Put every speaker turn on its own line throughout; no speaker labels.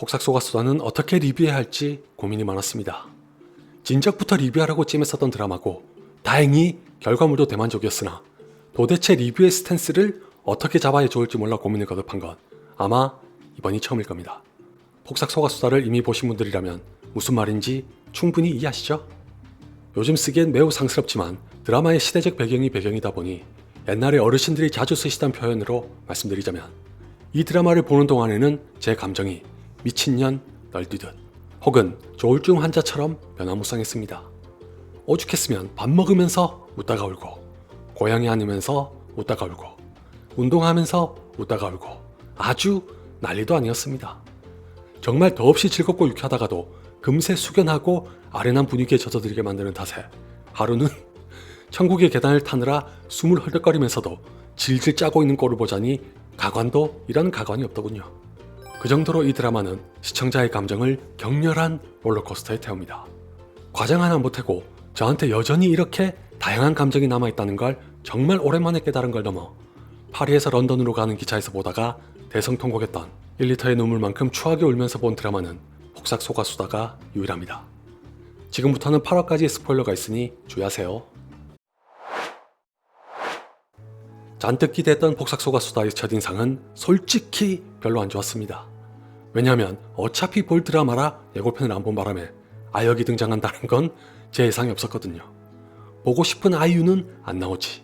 폭삭소가수다는 어떻게 리뷰해야 할지 고민이 많았습니다. 진작부터 리뷰하라고 찜했었던 드라마고 다행히 결과물도 대만족이었으나 도대체 리뷰의 스탠스를 어떻게 잡아야 좋을지 몰라 고민을 거듭한 건 아마 이번이 처음일 겁니다. 폭삭소가수다를 이미 보신 분들이라면 무슨 말인지 충분히 이해하시죠? 요즘 쓰기엔 매우 상스럽지만 드라마의 시대적 배경이다 보니 옛날에 어르신들이 자주 쓰시던 표현으로 말씀드리자면 이 드라마를 보는 동안에는 제 감정이 미친년 널뛰듯 혹은 조울증 환자처럼 변화무쌍했습니다. 오죽했으면 밥 먹으면서 웃다가 울고 고양이 안으면서 웃다가 울고 운동하면서 웃다가 울고 아주 난리도 아니었습니다. 정말 더없이 즐겁고 유쾌하다가도 금세 숙연하고 아련한 분위기에 젖어들게 만드는 탓에 하루는 천국의 계단을 타느라 숨을 헐떡거리면서도 질질 짜고 있는 꼴을 보자니 가관도 이런 가관이 없더군요. 그 정도로 이 드라마는 시청자의 감정을 격렬한 롤러코스터에 태웁니다. 과장 하나 못하고 저한테 여전히 이렇게 다양한 감정이 남아있다는 걸 정말 오랜만에 깨달은 걸 넘어 파리에서 런던으로 가는 기차에서 보다가 대성통곡했던 1리터의 눈물만큼 추하게 울면서 본 드라마는 폭삭소가수다가 유일합니다. 지금부터는 8화까지의 스포일러가 있으니 주의하세요. 잔뜩 기대했던 폭삭소가수다의 첫인상은 솔직히 별로 안 좋았습니다. 왜냐하면 어차피 볼 드라마라 예고편을 안 본 바람에 아역이 등장한다는 건 제 예상이 없었거든요. 보고 싶은 아이유는 안 나오지.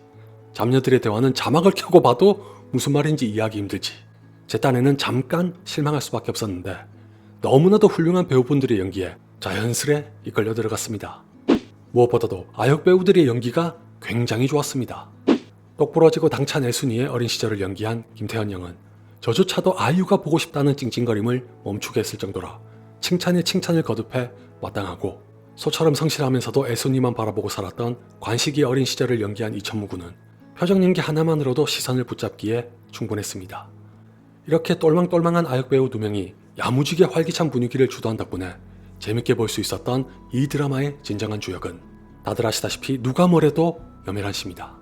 잡녀들의 대화는 자막을 켜고 봐도 무슨 말인지 이해하기 힘들지. 제 딴에는 잠깐 실망할 수밖에 없었는데 너무나도 훌륭한 배우분들의 연기에 자연스레 이끌려 들어갔습니다. 무엇보다도 아역 배우들의 연기가 굉장히 좋았습니다. 똑부러지고 당찬 애순이의 어린 시절을 연기한 김태현 양은 저조차도 아이유가 보고 싶다는 찡찡거림을 멈추게 했을 정도라 칭찬에 칭찬을 거듭해 마땅하고 소처럼 성실하면서도 애순이만 바라보고 살았던 관식이 어린 시절을 연기한 이천무 군은 표정 연기 하나만으로도 시선을 붙잡기에 충분했습니다. 이렇게 똘망똘망한 아역 배우 2명이 야무지게 활기찬 분위기를 주도한 덕분에 재밌게 볼 수 있었던 이 드라마의 진정한 주역은 다들 아시다시피 누가 뭐래도 염혜란 씨입니다.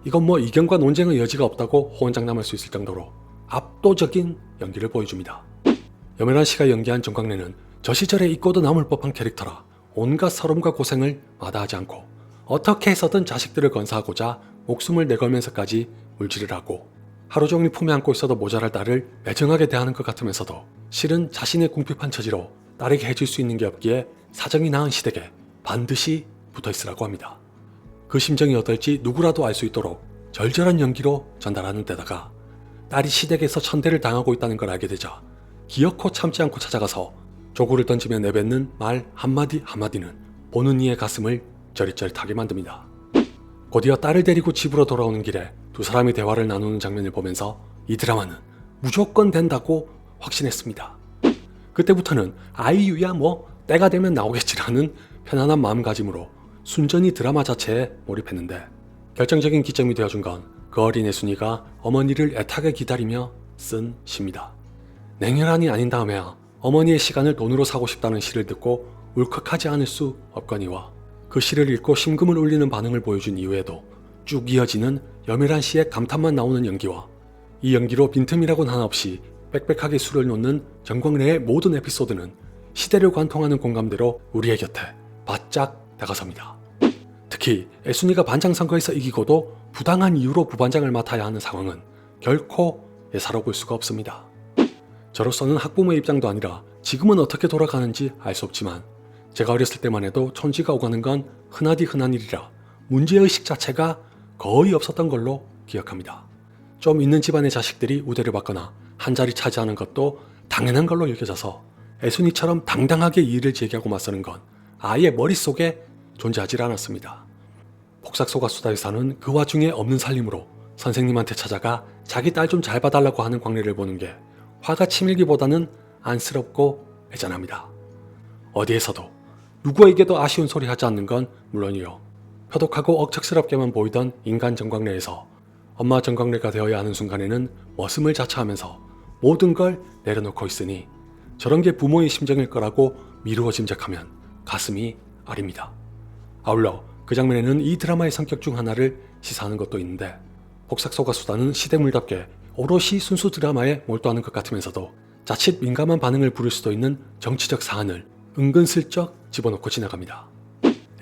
이건 뭐 이견과 논쟁의 여지가 없다고 호언장담할 수 있을 정도로 압도적인 연기를 보여줍니다. 염혜란 씨가 연기한 정광래는 저 시절에 잊고도 남을 법한 캐릭터라 온갖 서름과 고생을 마다하지 않고 어떻게 해서든 자식들을 건사하고자 목숨을 내걸면서까지 물질을 하고 하루 종일 품에 안고 있어도 모자랄 딸을 매정하게 대하는 것 같으면서도 실은 자신의 궁핍한 처지로 딸에게 해줄 수 있는 게 없기에 사정이 나은 시댁에 반드시 붙어있으라고 합니다. 그 심정이 어떨지 누구라도 알 수 있도록 절절한 연기로 전달하는 데다가 딸이 시댁에서 천대를 당하고 있다는 걸 알게 되자 기어코 참지 않고 찾아가서 조구를 던지며 내뱉는 말 한마디 한마디는 보는 이의 가슴을 저릿저릿하게 만듭니다. 곧이어 딸을 데리고 집으로 돌아오는 길에 두 사람이 대화를 나누는 장면을 보면서 이 드라마는 무조건 된다고 확신했습니다. 그때부터는 아이유야 뭐 때가 되면 나오겠지라는 편안한 마음가짐으로 순전히 드라마 자체에 몰입했는데 결정적인 기점이 되어준 건 그 어린 애순이가 어머니를 애타게 기다리며 쓴 시입니다. 냉혈한이 아닌 다음에야 어머니의 시간을 돈으로 사고 싶다는 시를 듣고 울컥하지 않을 수 없거니와 그 시를 읽고 심금을 울리는 반응을 보여준 이후에도 쭉 이어지는 염혜란 씨의 감탄만 나오는 연기와 이 연기로 빈틈이라고는 하나 없이 빽빽하게 수를 놓는 정광래의 모든 에피소드는 시대를 관통하는 공감대로 우리의 곁에 바짝 다가섭니다. 특히 애순이가 반장 선거에서 이기고도 부당한 이유로 부반장을 맡아야 하는 상황은 결코 예사로 볼 수가 없습니다. 저로서는 학부모의 입장도 아니라 지금은 어떻게 돌아가는지 알 수 없지만 제가 어렸을 때만 해도 촌지가 오가는 건 흔하디 흔한 일이라 문제의식 자체가 거의 없었던 걸로 기억합니다. 좀 있는 집안의 자식들이 우대를 받거나 한 자리 차지하는 것도 당연한 걸로 여겨져서 애순이처럼 당당하게 이의를 제기하고 맞서는 건 아예 머릿속에 존재하지 않았습니다. 폭삭소가수다에서는 그 와중에 없는 살림으로 선생님한테 찾아가 자기 딸 좀 잘 봐달라고 하는 광래를 보는 게 화가 치밀기보다는 안쓰럽고 애잔합니다. 어디에서도 누구에게도 아쉬운 소리 하지 않는 건 물론이요. 표독하고 억척스럽게만 보이던 인간 정광래에서 엄마 정광래가 되어야 하는 순간에는 머슴을 자처하면서 모든 걸 내려놓고 있으니 저런 게 부모의 심정일 거라고 미루어 짐작하면 가슴이 아립니다. 아울러 그 장면에는 이 드라마의 성격 중 하나를 시사하는 것도 있는데 폭삭소가수다는 시대물답게 오롯이 순수 드라마에 몰두하는 것 같으면서도 자칫 민감한 반응을 부를 수도 있는 정치적 사안을 은근슬쩍 집어넣고 지나갑니다.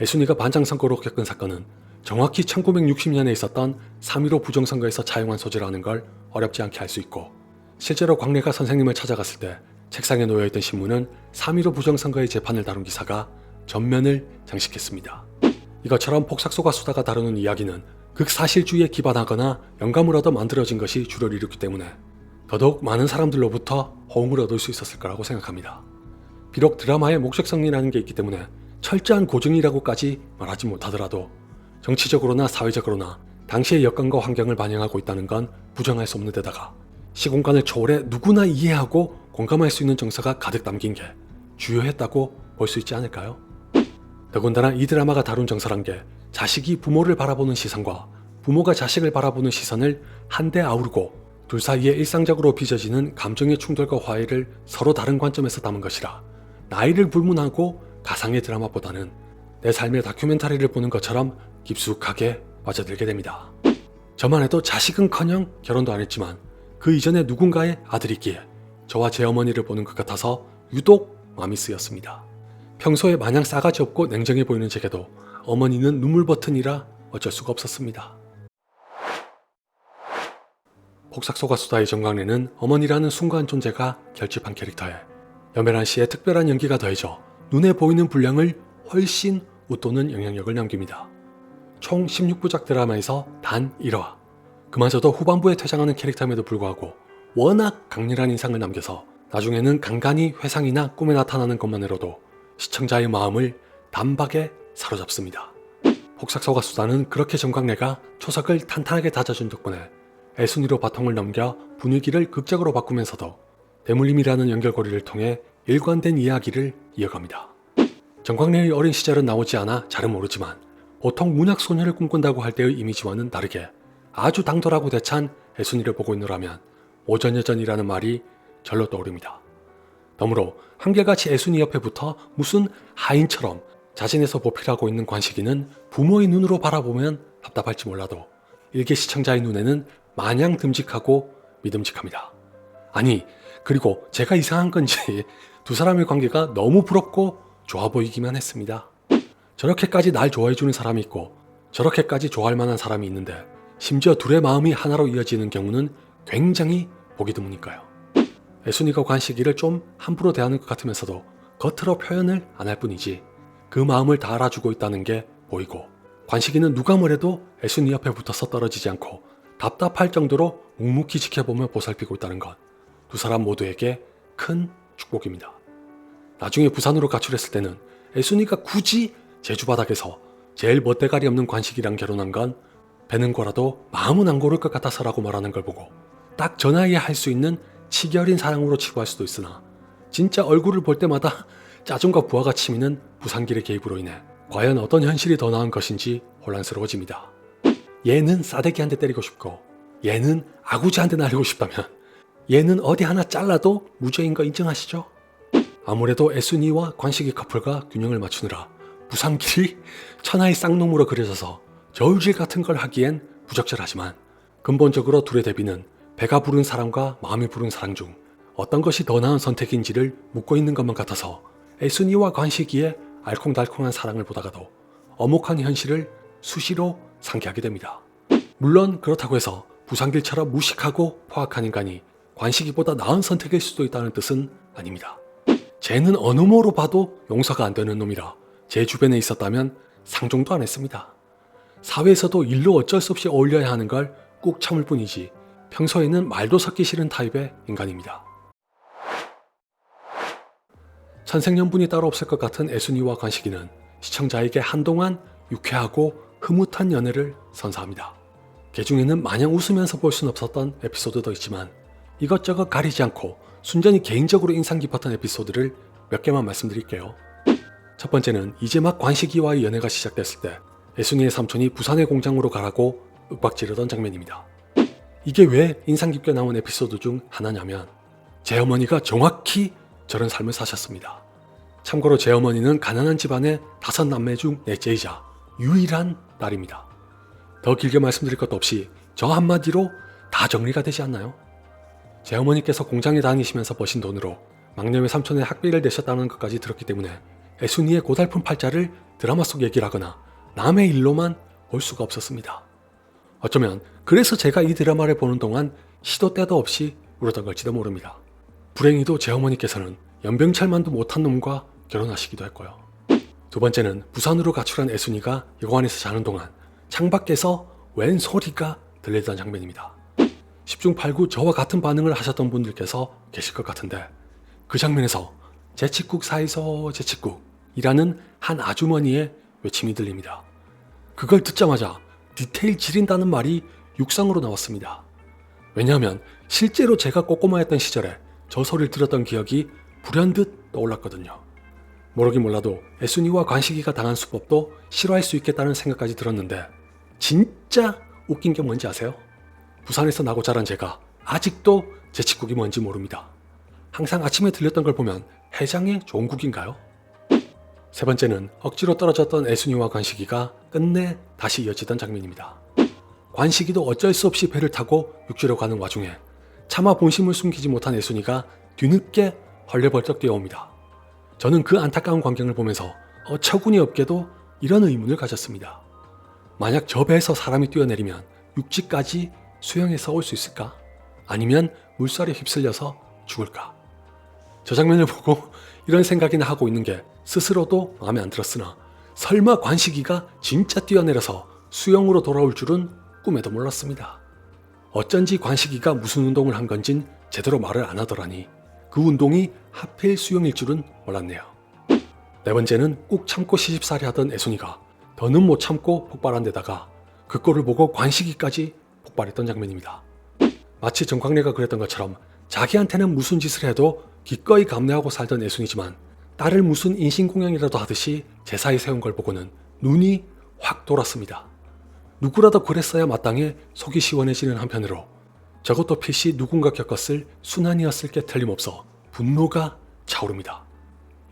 애순이가 반장선거로 겪은 사건은 정확히 1960년에 있었던 3.15 부정선거에서 차용한 소재라는 걸 어렵지 않게 알 수 있고, 실제로 광래가 선생님을 찾아갔을 때 책상에 놓여있던 신문은 3.15 부정선거의 재판을 다룬 기사가 전면을 장식했습니다. 이것처럼 폭삭소가 수다가 다루는 이야기는 극사실주의에 기반하거나 영감을 얻어 만들어진 것이 주를 이루기 때문에 더더욱 많은 사람들로부터 호응을 얻을 수 있었을 거라고 생각합니다. 비록 드라마에 목적성이라는 게 있기 때문에 철저한 고증이라고까지 말하지 못하더라도 정치적으로나 사회적으로나 당시의 여건과 환경을 반영하고 있다는 건 부정할 수 없는 데다가 시공간을 초월해 누구나 이해하고 공감할 수 있는 정서가 가득 담긴 게 주요했다고 볼 수 있지 않을까요? 더군다나 이 드라마가 다룬 정서란 게 자식이 부모를 바라보는 시선과 부모가 자식을 바라보는 시선을 한데 아우르고 둘 사이에 일상적으로 빚어지는 감정의 충돌과 화해를 서로 다른 관점에서 담은 것이라 나이를 불문하고 가상의 드라마보다는 내 삶의 다큐멘터리를 보는 것처럼 깊숙하게 빠져들게 됩니다. 저만 해도 자식은커녕 결혼도 안 했지만 그 이전에 누군가의 아들이기에 저와 제 어머니를 보는 것 같아서 유독 마음이 쓰였습니다. 평소에 마냥 싸가지 없고 냉정해 보이는 제게도 어머니는 눈물 버튼이라 어쩔 수가 없었습니다. 폭삭소가 수다의 정광래는 어머니라는 순간 존재가 결집한 캐릭터에 염혜란 씨의 특별한 연기가 더해져 눈에 보이는 분량을 훨씬 웃도는 영향력을 남깁니다. 총 16부작 드라마에서 단 1화, 그마저도 후반부에 퇴장하는 캐릭터임에도 불구하고 워낙 강렬한 인상을 남겨서 나중에는 간간히 회상이나 꿈에 나타나는 것만으로도 시청자의 마음을 단박에 사로잡습니다. 폭삭소가 수다는 그렇게 정광래가 초석을 탄탄하게 다져준 덕분에 애순이로 바통을 넘겨 분위기를 극적으로 바꾸면서도 대물림이라는 연결고리를 통해 일관된 이야기를 이어갑니다. 정광래의 어린 시절은 나오지 않아 잘은 모르지만 보통 문학소녀를 꿈꾼다고 할 때의 이미지와는 다르게 아주 당돌하고 대찬 애순이를 보고 있노라면 오전여전이라는 말이 절로 떠오릅니다. 너무로 한결같이 애순이 옆에 붙어 무슨 하인처럼 자진해서 보필하고 있는 관식이는 부모의 눈으로 바라보면 답답할지 몰라도 일개 시청자의 눈에는 마냥 듬직하고 믿음직합니다. 아니, 그리고 제가 이상한 건지 두 사람의 관계가 너무 부럽고 좋아 보이기만 했습니다. 저렇게까지 날 좋아해주는 사람이 있고 저렇게까지 좋아할 만한 사람이 있는데 심지어 둘의 마음이 하나로 이어지는 경우는 굉장히 보기 드무니까요. 애순이가 관식이를 좀 함부로 대하는 것 같으면서도 겉으로 표현을 안 할 뿐이지 그 마음을 다 알아주고 있다는 게 보이고, 관식이는 누가 뭐래도 애순이 옆에 붙어서 떨어지지 않고 답답할 정도로 묵묵히 지켜보며 보살피고 있다는 것, 두 사람 모두에게 큰 축복입니다. 나중에 부산으로 가출했을 때는 애순이가 굳이 제주바닥에서 제일 멋대가리 없는 관식이랑 결혼한 건 배는 고라도 마음은 안 고를 것 같아서라고 말하는 걸 보고 딱 저 나이에 할 수 있는 치결인 사랑으로 치부할 수도 있으나 진짜 얼굴을 볼 때마다 짜증과 부하가 치미는 부산길의 개입으로 인해 과연 어떤 현실이 더 나은 것인지 혼란스러워집니다. 얘는 싸대기 한 대 때리고 싶고 얘는 아구지 한 대 날리고 싶다면 얘는 어디 하나 잘라도 무죄인 거 인정하시죠? 아무래도 애순이와 관식이 커플과 균형을 맞추느라 부산길이 천하의 쌍놈으로 그려져서 저울질 같은 걸 하기엔 부적절하지만 근본적으로 둘의 대비는 배가 부른 사람과 마음이 부른 사랑 중 어떤 것이 더 나은 선택인지를 묻고 있는 것만 같아서 애순이와 관식이의 알콩달콩한 사랑을 보다가도 엄혹한 현실을 수시로 상기하게 됩니다. 물론 그렇다고 해서 부산길처럼 무식하고 포악한 인간이 관식이보다 나은 선택일 수도 있다는 뜻은 아닙니다. 쟤는 어느 모로 봐도 용서가 안 되는 놈이라 제 주변에 있었다면 상종도 안 했습니다. 사회에서도 일로 어쩔 수 없이 어울려야 하는 걸 꾹 참을 뿐이지 평소에는 말도 섞기 싫은 타입의 인간입니다. 천생연분이 따로 없을 것 같은 애순이와 관식이는 시청자에게 한동안 유쾌하고 흐뭇한 연애를 선사합니다. 그 중에는 마냥 웃으면서 볼 수는 없었던 에피소드도 있지만 이것저것 가리지 않고 순전히 개인적으로 인상 깊었던 에피소드를 몇 개만 말씀드릴게요. 첫 번째는 이제 막 관식이와의 연애가 시작됐을 때 애순이의 삼촌이 부산의 공장으로 가라고 윽박지르던 장면입니다. 이게 왜 인상 깊게 나온 에피소드 중 하나냐면 제 어머니가 정확히 저런 삶을 사셨습니다. 참고로 제 어머니는 가난한 집안의 5남매 중 넷째이자 유일한 딸입니다. 더 길게 말씀드릴 것도 없이 저 한마디로 다 정리가 되지 않나요? 제 어머니께서 공장에 다니시면서 버신 돈으로 막내 외삼촌의 학비를 내셨다는 것까지 들었기 때문에 애순이의 고달픈 팔자를 드라마 속 얘기라거나 남의 일로만 볼 수가 없었습니다. 어쩌면 그래서 제가 이 드라마를 보는 동안 시도 때도 없이 울었던 걸지도 모릅니다. 불행히도 제 어머니께서는 연병철만도 못한 놈과 결혼하시기도 했고요. 두 번째는 부산으로 가출한 애순이가 여관에서 자는 동안 창밖에서 웬 소리가 들리던 장면입니다. 10중 8구 저와 같은 반응을 하셨던 분들께서 계실 것 같은데, 그 장면에서 제칫국 사이소 제칫국이라는 한 아주머니의 외침이 들립니다. 그걸 듣자마자 디테일 지린다는 말이 육상으로 나왔습니다. 왜냐하면 실제로 제가 꼬꼬마였던 시절에 저 소리를 들었던 기억이 불현듯 떠올랐거든요. 모르긴 몰라도 애순이와 관식이가 당한 수법도 싫어할 수 있겠다는 생각까지 들었는데, 진짜 웃긴 게 뭔지 아세요? 부산에서 나고 자란 제가 아직도 제칫국이 뭔지 모릅니다. 항상 아침에 들렸던 걸 보면 해장에 좋은 국인가요? 세 번째는 억지로 떨어졌던 애순이와 관식이가 끝내 다시 이어지던 장면입니다. 관식이도 어쩔 수 없이 배를 타고 육지로 가는 와중에 차마 본심을 숨기지 못한 애순이가 뒤늦게 헐레벌떡 뛰어옵니다. 저는 그 안타까운 광경을 보면서 어처구니 없게도 이런 의문을 가졌습니다. 만약 저 배에서 사람이 뛰어내리면 육지까지 수영해서 올 수 있을까? 아니면 물살에 휩쓸려서 죽을까? 저 장면을 보고 이런 생각이나 하고 있는 게 스스로도 마음에 안 들었으나, 설마 관식이가 진짜 뛰어내려서 수영으로 돌아올 줄은 꿈에도 몰랐습니다. 어쩐지 관식이가 무슨 운동을 한 건진 제대로 말을 안 하더라니 그 운동이 하필 수영일 줄은 몰랐네요. 네 번째는 꾹 참고 시집살이 하던 애순이가 더는 못 참고 폭발한 데다가 그 꼴을 보고 관식이까지 폭발했던 장면입니다. 마치 정광래가 그랬던 것처럼 자기한테는 무슨 짓을 해도 기꺼이 감내하고 살던 애순이지만 딸을 무슨 인신공양이라도 하듯이 제사에 세운 걸 보고는 눈이 확 돌았습니다. 누구라도 그랬어야 마땅히 속이 시원해지는 한편으로 저것도 필시 누군가 겪었을 순환이었을 게 틀림없어 분노가 차오릅니다.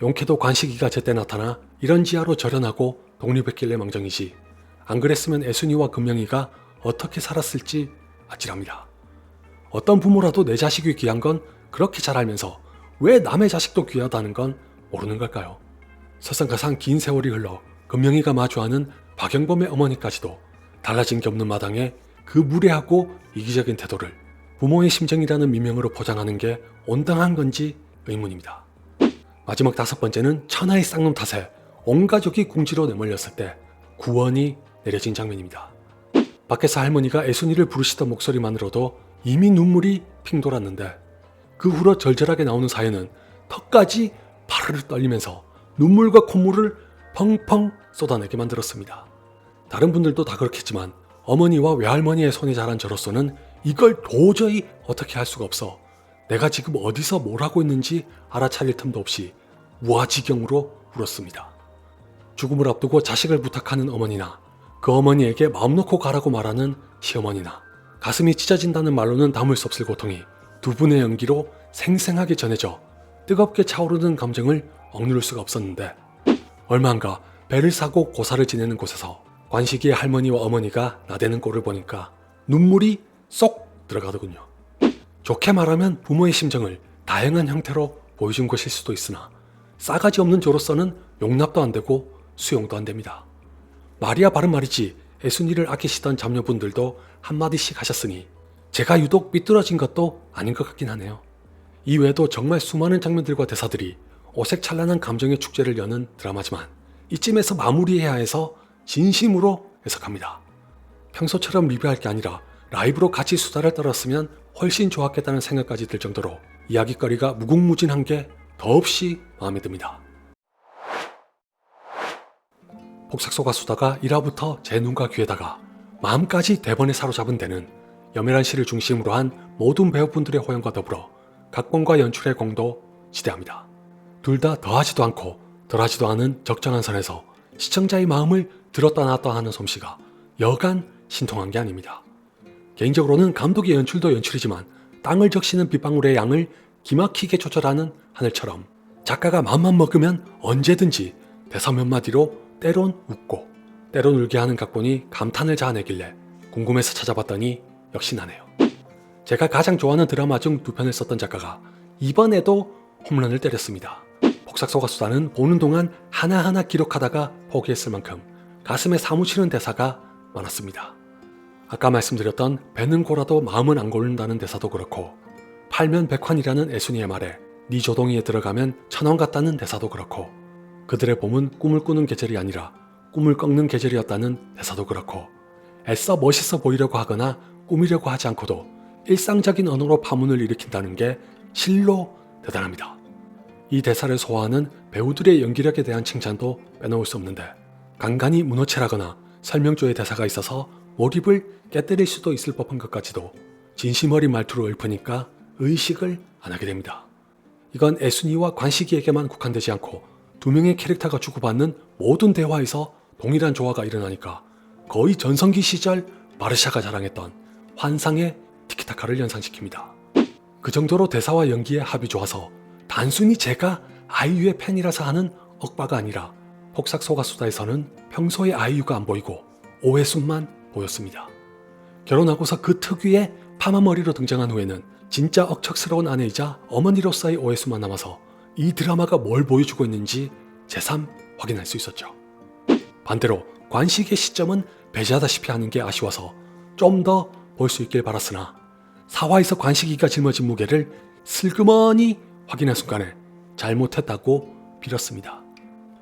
용케도 관식이가 제때 나타나 이런 지하로 절연하고 독립했길래 망정이지, 안 그랬으면 애순이와 금명이가 어떻게 살았을지 아찔합니다. 어떤 부모라도 내 자식이 귀한 건 그렇게 잘 알면서 왜 남의 자식도 귀하다는 건 모르는 걸까요? 설상가상 긴 세월이 흘러 금명이가 마주하는 박영범의 어머니까지도 달라진 게 없는 마당에 그 무례하고 이기적인 태도를 부모의 심정이라는 미명으로 포장하는 게 온당한 건지 의문입니다. 마지막 다섯 번째는 천하의 쌍놈 탓에 온 가족이 궁지로 내몰렸을 때 구원이 내려진 장면입니다. 밖에서 할머니가 애순이를 부르시던 목소리만으로도 이미 눈물이 핑 돌았는데, 그 후로 절절하게 나오는 사연은 턱까지 파르르 떨리면서 눈물과 콧물을 펑펑 쏟아내게 만들었습니다. 다른 분들도 다 그렇겠지만 어머니와 외할머니의 손이 자란 저로서는 이걸 도저히 어떻게 할 수가 없어 내가 지금 어디서 뭘 하고 있는지 알아차릴 틈도 없이 무아지경으로 울었습니다. 죽음을 앞두고 자식을 부탁하는 어머니나 그 어머니에게 마음 놓고 가라고 말하는 시어머니나 가슴이 찢어진다는 말로는 담을 수 없을 고통이 두 분의 연기로 생생하게 전해져 뜨겁게 차오르는 감정을 억누를 수가 없었는데, 얼마 안가 배를 사고 고사를 지내는 곳에서 관식이의 할머니와 어머니가 나대는 꼴을 보니까 눈물이 쏙 들어가더군요. 좋게 말하면 부모의 심정을 다양한 형태로 보여준 것일 수도 있으나 싸가지 없는 저로서는 용납도 안 되고 수용도 안 됩니다. 말이야 바른 말이지 애순이를 아끼시던 잠녀분들도 한마디씩 하셨으니 제가 유독 삐뚤어진 것도 아닌 것 같긴 하네요. 이외에도 정말 수많은 장면들과 대사들이 오색찬란한 감정의 축제를 여는 드라마지만 이쯤에서 마무리해야 해서 진심으로 애석합니다. 평소처럼 리뷰할 게 아니라 라이브로 같이 수다를 떨었으면 훨씬 좋았겠다는 생각까지 들 정도로 이야기거리가 무궁무진한 게 더없이 마음에 듭니다. 폭삭소가 수다가 1화부터 제 눈과 귀에다가 마음까지 대번에 사로잡은 데는 염혜란 씨를 중심으로 한 모든 배우분들의 호연과 더불어 각본과 연출의 공도 지대합니다. 둘 다 더하지도 않고 덜하지도 않은 적정한 선에서 시청자의 마음을 들었다 놨다 하는 솜씨가 여간 신통한 게 아닙니다. 개인적으로는 감독의 연출도 연출이지만 땅을 적시는 빗방울의 양을 기막히게 조절하는 하늘처럼 작가가 마음만 먹으면 언제든지 대사 몇 마디로 때론 웃고 때론 울게 하는 각본이 감탄을 자아내길래 궁금해서 찾아봤더니 역시 나네요. 제가 가장 좋아하는 드라마 중 2편을 썼던 작가가 이번에도 홈런을 때렸습니다. 폭삭소가수다는 보는 동안 하나하나 기록하다가 포기했을 만큼 가슴에 사무치는 대사가 많았습니다. 아까 말씀드렸던 배는 고라도 마음은 안 고른다는 대사도 그렇고 팔면 백환이라는 애순이의 말에 네 조동이에 들어가면 천원 같다는 대사도 그렇고 그들의 봄은 꿈을 꾸는 계절이 아니라 꿈을 꺾는 계절이었다는 대사도 그렇고 애써 멋있어 보이려고 하거나 꾸미려고 하지 않고도 일상적인 언어로 파문을 일으킨다는 게 실로 대단합니다. 이 대사를 소화하는 배우들의 연기력에 대한 칭찬도 빼놓을 수 없는데 간간히 문어체라거나 설명조의 대사가 있어서 몰입을 깨뜨릴 수도 있을 법한 것까지도 진심 어린 말투로 읊으니까 의식을 안 하게 됩니다. 이건 애순이와 관식이에게만 국한되지 않고 2명의 캐릭터가 주고받는 모든 대화에서 동일한 조화가 일어나니까 거의 전성기 시절 바르샤가 자랑했던 환상의 티키타카를 연상시킵니다. 그 정도로 대사와 연기의 합이 좋아서 단순히 제가 아이유의 팬이라서 하는 억바가 아니라 폭삭소가수다에서는 평소에 아이유가 안 보이고 오해순만 보였습니다. 결혼하고서 그 특유의 파마머리로 등장한 후에는 진짜 억척스러운 아내이자 어머니로서의 오해순만 남아서 이 드라마가 뭘 보여주고 있는지 새삼 확인할 수 있었죠. 반대로 관식의 시점은 배제하다시피 하는 게 아쉬워서 좀 더 볼 수 있길 바랐으나 4화에서 관식이가 짊어진 무게를 슬그머니 확인한 순간에 잘못했다고 빌었습니다.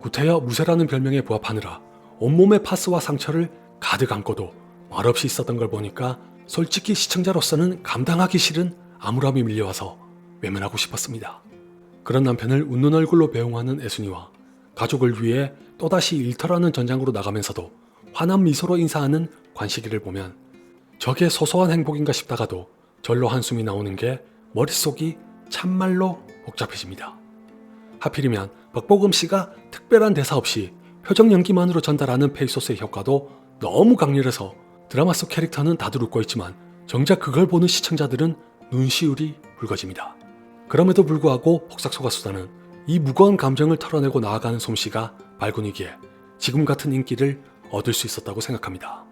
구태여 무쇠라는 별명에 부합하느라 온몸의 파스와 상처를 가득 안고도 말없이 있었던 걸 보니까 솔직히 시청자로서는 감당하기 싫은 암울함이 밀려와서 외면하고 싶었습니다. 그런 남편을 웃는 얼굴로 배웅하는 애순이와 가족을 위해 또다시 일터라는 전장으로 나가면서도 환한 미소로 인사하는 관식이를 보면 저게 소소한 행복인가 싶다가도 절로 한숨이 나오는 게 머릿속이 참말로 복잡해집니다. 하필이면 박보검 씨가 특별한 대사 없이 표정 연기만으로 전달하는 페이소스의 효과도 너무 강렬해서 드라마 속 캐릭터는 다들 웃고 있지만 정작 그걸 보는 시청자들은 눈시울이 붉어집니다. 그럼에도 불구하고 폭삭소가수다는 이 무거운 감정을 털어내고 나아가는 솜씨가 발군이기에 지금 같은 인기를 얻을 수 있었다고 생각합니다.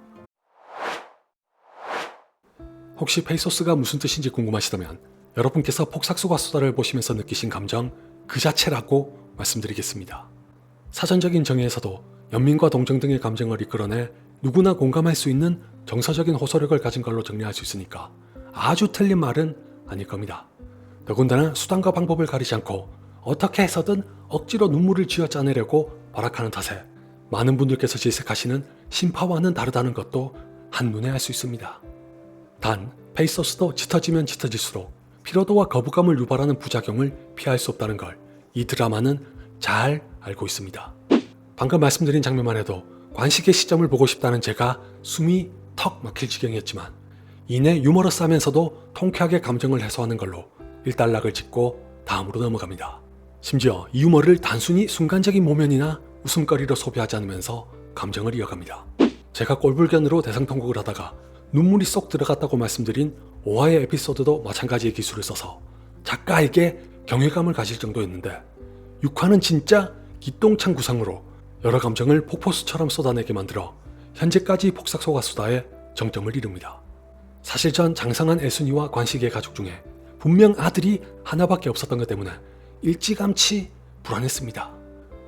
혹시 페이소스가 무슨 뜻인지 궁금하시다면 여러분께서 폭삭소가수다를 보시면서 느끼신 감정 그 자체라고 말씀드리겠습니다. 사전적인 정의에서도 연민과 동정 등의 감정을 이끌어내 누구나 공감할 수 있는 정서적인 호소력을 가진 걸로 정리할 수 있으니까 아주 틀린 말은 아닐 겁니다. 더군다나 수단과 방법을 가리지 않고 어떻게 해서든 억지로 눈물을 쥐어짜내려고 발악하는 탓에 많은 분들께서 질색하시는 심파와는 다르다는 것도 한눈에 알 수 있습니다. 단 페이소스도 짙어지면 짙어질수록 피로도와 거부감을 유발하는 부작용을 피할 수 없다는 걸 이 드라마는 잘 알고 있습니다. 방금 말씀드린 장면만 해도 관식의 시점을 보고 싶다는 제가 숨이 턱 막힐 지경이었지만 이내 유머러스하면서도 통쾌하게 감정을 해소하는 걸로 일단락을 짓고 다음으로 넘어갑니다. 심지어 이 유머를 단순히 순간적인 모면이나 웃음거리로 소비하지 않으면서 감정을 이어갑니다. 제가 꼴불견으로 대성통곡을 하다가 눈물이 쏙 들어갔다고 말씀드린 5화의 에피소드도 마찬가지의 기술을 써서 작가에게 경외감을 가질 정도였는데 6화는 진짜 기똥찬 구상으로 여러 감정을 폭포수처럼 쏟아내게 만들어 현재까지 폭삭소가수다의 정점을 이룹니다. 사실 전 장성한 애순이와 관식의 가족 중에 분명 아들이 하나밖에 없었던 것 때문에 일찌감치 불안했습니다.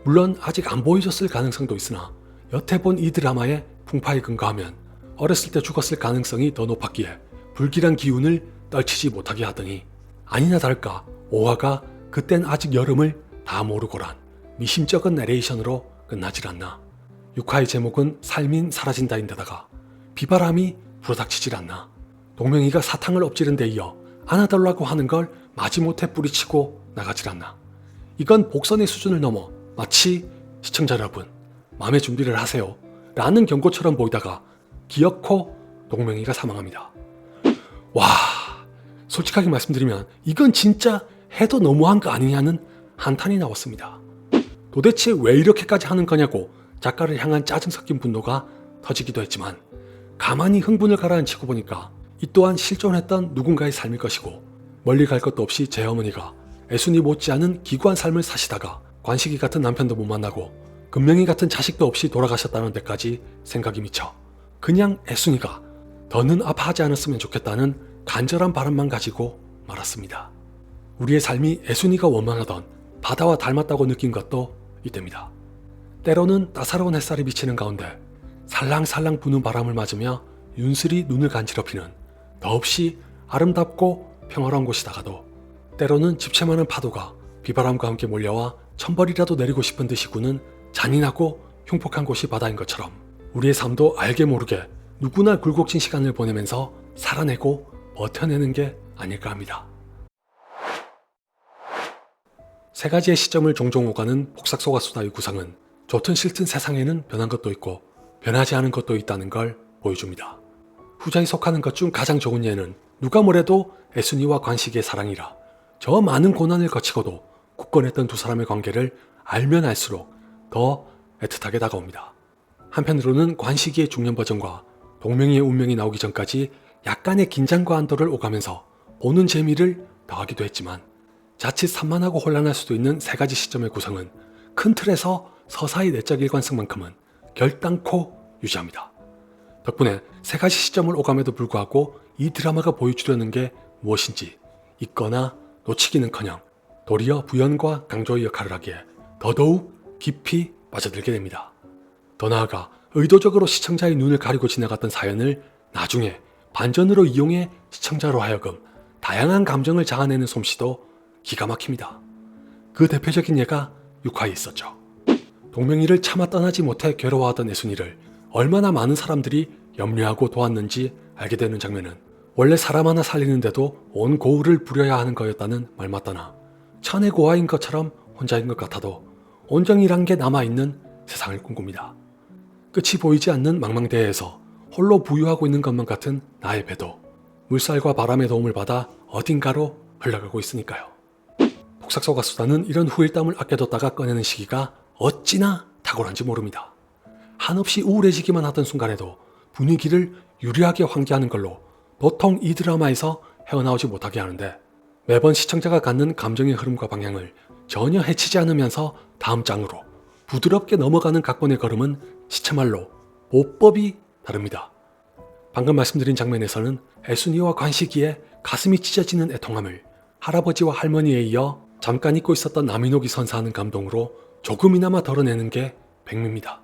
물론 아직 안 보여줬을 가능성도 있으나 여태 본 이 드라마의 풍파에 근거하면 어렸을 때 죽었을 가능성이 더 높았기에 불길한 기운을 떨치지 못하게 하더니 아니나 다를까 5화가 그땐 아직 여름을 다 모르고란 미심쩍은 내레이션으로 끝나질 않나. 6화의 제목은 삶인 사라진다인데다가 비바람이 불어닥치질 않나. 동명이가 사탕을 엎지른 데 이어 안아달라고 하는 걸 마지못해 뿌리치고 나가질 않나. 이건 복선의 수준을 넘어 마치 시청자 여러분 마음의 준비를 하세요 라는 경고처럼 보이다가 기어코 동명이가 사망합니다. 와, 솔직하게 말씀드리면 이건 진짜 해도 너무한 거 아니냐는 한탄이 나왔습니다. 도대체 왜 이렇게까지 하는 거냐고 작가를 향한 짜증 섞인 분노가 터지기도 했지만 가만히 흥분을 가라앉히고 보니까 이 또한 실존했던 누군가의 삶일 것이고 멀리 갈 것도 없이 제 어머니가 애순이 못지않은 기구한 삶을 사시다가 관식이 같은 남편도 못 만나고 금명이 같은 자식도 없이 돌아가셨다는 데까지 생각이 미쳐 그냥 애순이가 더는 아파하지 않았으면 좋겠다는 간절한 바람만 가지고 말았습니다. 우리의 삶이 애순이가 원망하던 바다와 닮았다고 느낀 것도 이때입니다. 때로는 따사로운 햇살이 비치는 가운데 살랑살랑 부는 바람을 맞으며 윤슬이 눈을 간지럽히는 더없이 아름답고 평화로운 곳이다가도 때로는 집채만한 파도가 비바람과 함께 몰려와 천벌이라도 내리고 싶은 듯이 구는 잔인하고 흉폭한 곳이 바다인 것처럼 우리의 삶도 알게 모르게 누구나 굴곡진 시간을 보내면서 살아내고 버텨내는 게 아닐까 합니다. 세 가지의 시점을 종종 오가는 폭삭소가수다의 구성은 좋든 싫든 세상에는 변한 것도 있고 변하지 않은 것도 있다는 걸 보여줍니다. 후자에 속하는 것 중 가장 좋은 예는 누가 뭐래도 애순이와 관식의 사랑이라 저 많은 고난을 거치고도 굳건했던 두 사람의 관계를 알면 알수록 더 애틋하게 다가옵니다. 한편으로는 관식이의 중년 버전과 동명이의 운명이 나오기 전까지 약간의 긴장과 안도를 오가면서 보는 재미를 더하기도 했지만 자칫 산만하고 혼란할 수도 있는 세 가지 시점의 구성은 큰 틀에서 서사의 내적 일관성만큼은 결단코 유지합니다. 덕분에 세 가지 시점을 오감에도 불구하고 이 드라마가 보여주려는 게 무엇인지 있거나 놓치기는커녕 도리어 부연과 강조의 역할을 하기에 더더욱 깊이 빠져들게 됩니다. 더 나아가 의도적으로 시청자의 눈을 가리고 지나갔던 사연을 나중에 반전으로 이용해 시청자로 하여금 다양한 감정을 자아내는 솜씨도 기가 막힙니다. 그 대표적인 예가 6화에 있었죠. 동명이를 차마 떠나지 못해 괴로워하던 애순이를 얼마나 많은 사람들이 염려하고 도왔는지 알게 되는 장면은 원래 사람 하나 살리는데도 온 고을을 부려야 하는 거였다는 말 맞다나 천의 고아인 것처럼 혼자인 것 같아도 온정이란 게 남아있는 세상을 꿈꿉니다. 끝이 보이지 않는 망망대해에서 홀로 부유하고 있는 것만 같은 나의 배도 물살과 바람의 도움을 받아 어딘가로 흘러가고 있으니까요. 폭삭소가수다는 이런 후일담을 아껴뒀다가 꺼내는 시기가 어찌나 탁월한지 모릅니다. 한없이 우울해지기만 하던 순간에도 분위기를 유리하게 환기하는 걸로 도통 이 드라마에서 헤어나오지 못하게 하는데 매번 시청자가 갖는 감정의 흐름과 방향을 전혀 해치지 않으면서 다음 장으로 부드럽게 넘어가는 각본의 걸음은 시체말로 보법이 다릅니다. 방금 말씀드린 장면에서는 애순이와 관식이의 가슴이 찢어지는 애통함을 할아버지와 할머니에 이어 잠깐 잊고 있었던 나민옥이 선사하는 감동으로 조금이나마 덜어내는 게 백미입니다.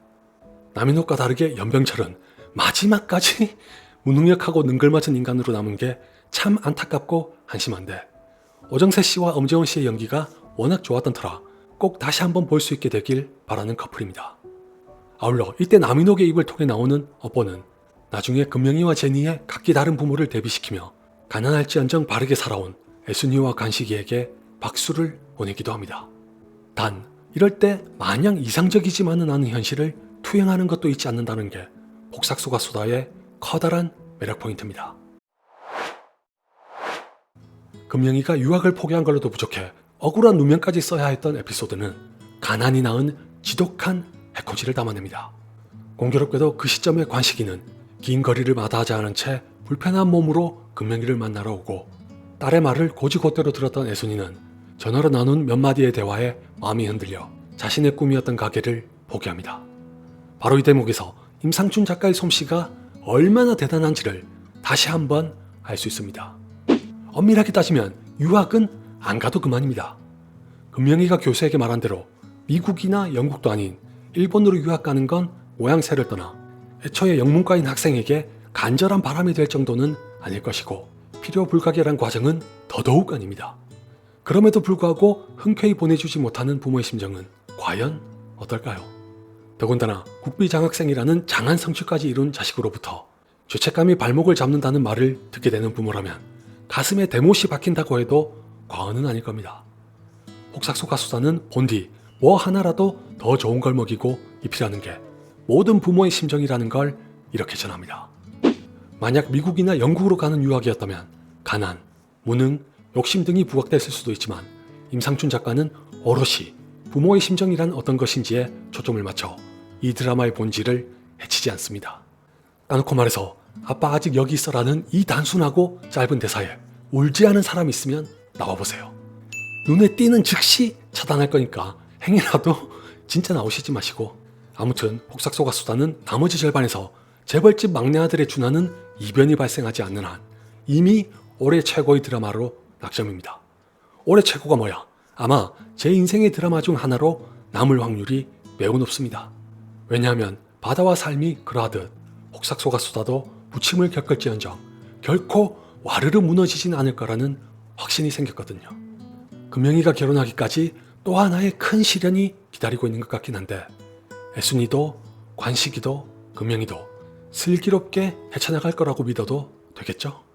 나민옥과 다르게 연병철은 마지막까지 무능력하고 능글맞은 인간으로 남은 게 참 안타깝고 한심한데 오정세 씨와 엄재원 씨의 연기가 워낙 좋았던 터라 꼭 다시 한번 볼 수 있게 되길 바라는 커플입니다. 아울러 이때 나민옥의 입을 통해 나오는 어뽀는 나중에 금명이와 제니의 각기 다른 부모를 대비시키며 가난할지언정 바르게 살아온 애순이와 간식이에게 박수를 보내기도 합니다. 단 이럴 때 마냥 이상적이지만은 않은 현실을 투영하는 것도 잊지 않는다는 게 폭삭소가수다의 커다란 매력 포인트입니다. 금명이가 유학을 포기한 걸로도 부족해 억울한 누명까지 써야 했던 에피소드는 가난이 낳은 지독한 해코지를 담아냅니다. 공교롭게도 그 시점에 관식이는 긴 거리를 마다하지 않은 채 불편한 몸으로 금명이를 만나러 오고 딸의 말을 고지고대로 들었던 애순이는 전화로 나눈 몇 마디의 대화에 마음이 흔들려 자신의 꿈이었던 가게를 포기합니다. 바로 이 대목에서 임상춘 작가의 솜씨가 얼마나 대단한지를 다시 한번 알 수 있습니다. 엄밀하게 따지면 유학은 안 가도 그만입니다. 금명이가 교수에게 말한 대로 미국이나 영국도 아닌 일본으로 유학 가는 건 모양새를 떠나 애초에 영문과인 학생에게 간절한 바람이 될 정도는 아닐 것이고 필요 불가결한 과정은 더더욱 아닙니다. 그럼에도 불구하고 흔쾌히 보내주지 못하는 부모의 심정은 과연 어떨까요? 더군다나 국비장학생이라는 장한 성취까지 이룬 자식으로부터 죄책감이 발목을 잡는다는 말을 듣게 되는 부모라면 가슴에 대못이 박힌다고 해도 과언은 아닐 겁니다. 폭삭소가수다는 본디 뭐 하나라도 더 좋은 걸 먹이고 입히라는 게 모든 부모의 심정이라는 걸 이렇게 전합니다. 만약 미국이나 영국으로 가는 유학이었다면 가난, 무능, 욕심 등이 부각됐을 수도 있지만 임상춘 작가는 오롯이 부모의 심정이란 어떤 것인지에 초점을 맞춰 이 드라마의 본질을 해치지 않습니다. 까놓고 말해서 아빠 아직 여기 있어라는 이 단순하고 짧은 대사에 울지 않은 사람이 있으면 나와보세요. 눈에 띄는 즉시 차단할 거니까 행여라도 진짜 나오시지 마시고 아무튼 폭삭소가수다는 나머지 절반에서 재벌집 막내 아들의 준하는 이변이 발생하지 않는 한 이미 올해 최고의 드라마로 낙점입니다. 올해 최고가 뭐야? 아마 제 인생의 드라마 중 하나로 남을 확률이 매우 높습니다. 왜냐하면 바다와 삶이 그러하듯 폭삭소가 쏟아도 부침을 겪을지언정 결코 와르르 무너지진 않을 거라는 확신이 생겼거든요. 금명이가 결혼하기까지 또 하나의 큰 시련이 기다리고 있는 것 같긴 한데 애순이도 관식이도 금명이도 슬기롭게 헤쳐나갈 거라고 믿어도 되겠죠?